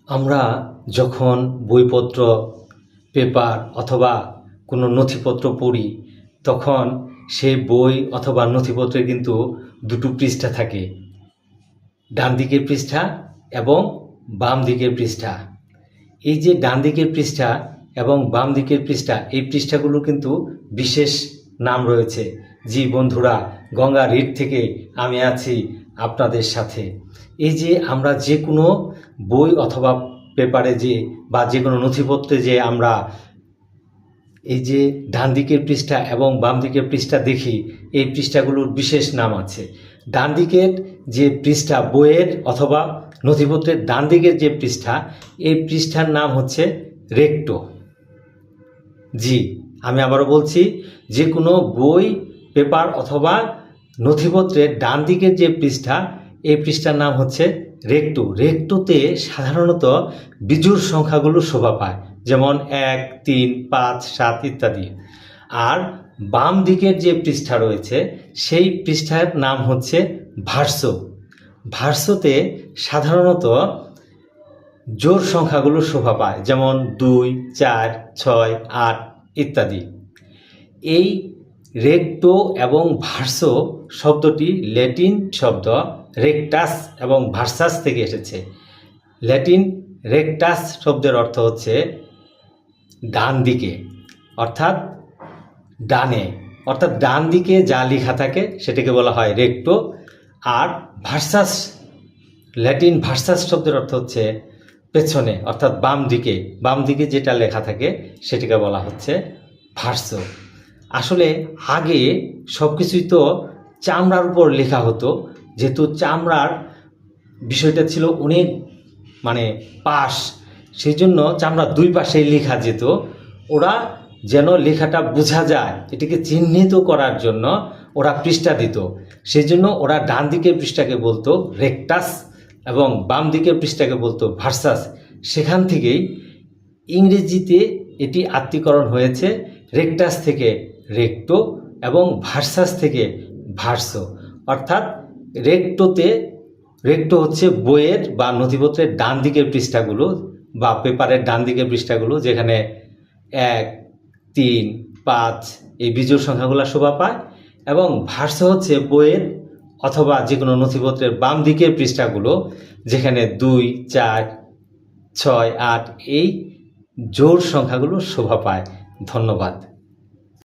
আমরা যখন বইপত্র, পেপার অথবা কোনো নথিপত্র পড়ি, তখন সেই বই অথবা নথিপত্রে কিন্তু দুটো পৃষ্ঠা থাকে, ডান দিকের পৃষ্ঠা এবং বাম দিকের পৃষ্ঠা। এই যে ডান দিকের পৃষ্ঠা এবং বাম দিকের পৃষ্ঠা, এই পৃষ্ঠাগুলো কিন্তু বিশেষ নাম রয়েছে। জি বন্ধুরা, গঙ্গা রিড থেকে আমি আছি আপনাদের সাথে। এই যে আমরা যে কোনো বই অথবা পেপারে বা যে কোনো নথিপত্রে যে আমরা এই যে ডান দিকের পৃষ্ঠা এবং বাম দিকের পৃষ্ঠা দেখি, এই পৃষ্ঠাগুলোর বিশেষ নাম আছে। ডান দিকের যে পৃষ্ঠা, বইয়ের অথবা নথিপত্রের ডান দিকের যে পৃষ্ঠা, এই পৃষ্ঠার নাম হচ্ছে রেক্টো। জি, আমি আবারও বলছি, যে কোনো বই, পেপার অথবা নথিপত্রের ডান দিকের যে পৃষ্ঠা, এই পৃষ্ঠার নাম হচ্ছে রেক্টো। রেক্টোতে সাধারণত বিজোড় সংখ্যাগুলো শোভা পায়, যেমন 1, 3, 5, 7 ইত্যাদি। আর বাম দিকের যে পৃষ্ঠা রয়েছে, সেই পৃষ্ঠার নাম হচ্ছে ভার্সো। ভার্সোতে সাধারণত জোড় সংখ্যাগুলো শোভা পায়, যেমন 2, 4, 6, 8 ইত্যাদি। এই রেক্টো এবং ভার্সো শব্দটি ল্যাটিন শব্দ রেক্টাস এবং ভার্সাস থেকে এসেছে। ল্যাটিন রেক্টাস শব্দের অর্থ হচ্ছে ডান দিকে, অর্থাৎ ডানে, অর্থাৎ ডান দিকে যা লেখা থাকে সেটাকে বলা হয় রেক্টো। আর ভার্সাস, ল্যাটিন ভার্সাস শব্দের অর্থ হচ্ছে পেছনে, অর্থাৎ বাম দিকে, বাম দিকে যেটা লেখা থাকে সেটাকে বলা হচ্ছে ভার্সো। আসলে আগে সব কিছুই তো চামড়ার উপর লেখা হতো, যেহেতু চামড়ার বিষয়টা ছিল অনেক পাশ, সেই জন্য চামড়ার দুই পাশেই লেখা যেত। ওরা যেন লেখাটা বোঝা যায়, এটাকে চিহ্নিত করার জন্য ওরা পৃষ্ঠা দিত। সেই জন্য ওরা ডান দিকের পৃষ্ঠাকে বলতো রেক্টাস এবং বাম দিকের পৃষ্ঠাকে বলতো ভার্সাস। সেখান থেকেই ইংরেজিতে এটি আত্মীকরণ হয়েছে, রেক্টাস থেকে রেক্টো এবং ভার্সাস থেকে ভার্সো। অর্থাৎ রেক্টো হচ্ছে বইয়ের বা নথিপত্রের ডান দিকের পৃষ্ঠাগুলো বা পেপারের ডান দিকের পৃষ্ঠাগুলো, যেখানে 1, 3, 5 এই বিজোড় সংখ্যাগুলো শোভা পায়। এবং ভার্সো হচ্ছে বইয়ের অথবা যে কোনো নথিপত্রের বাম দিকের পৃষ্ঠাগুলো, যেখানে 2, 4, 6, 8 এই জোড় সংখ্যাগুলো শোভা পায়। ধন্যবাদ।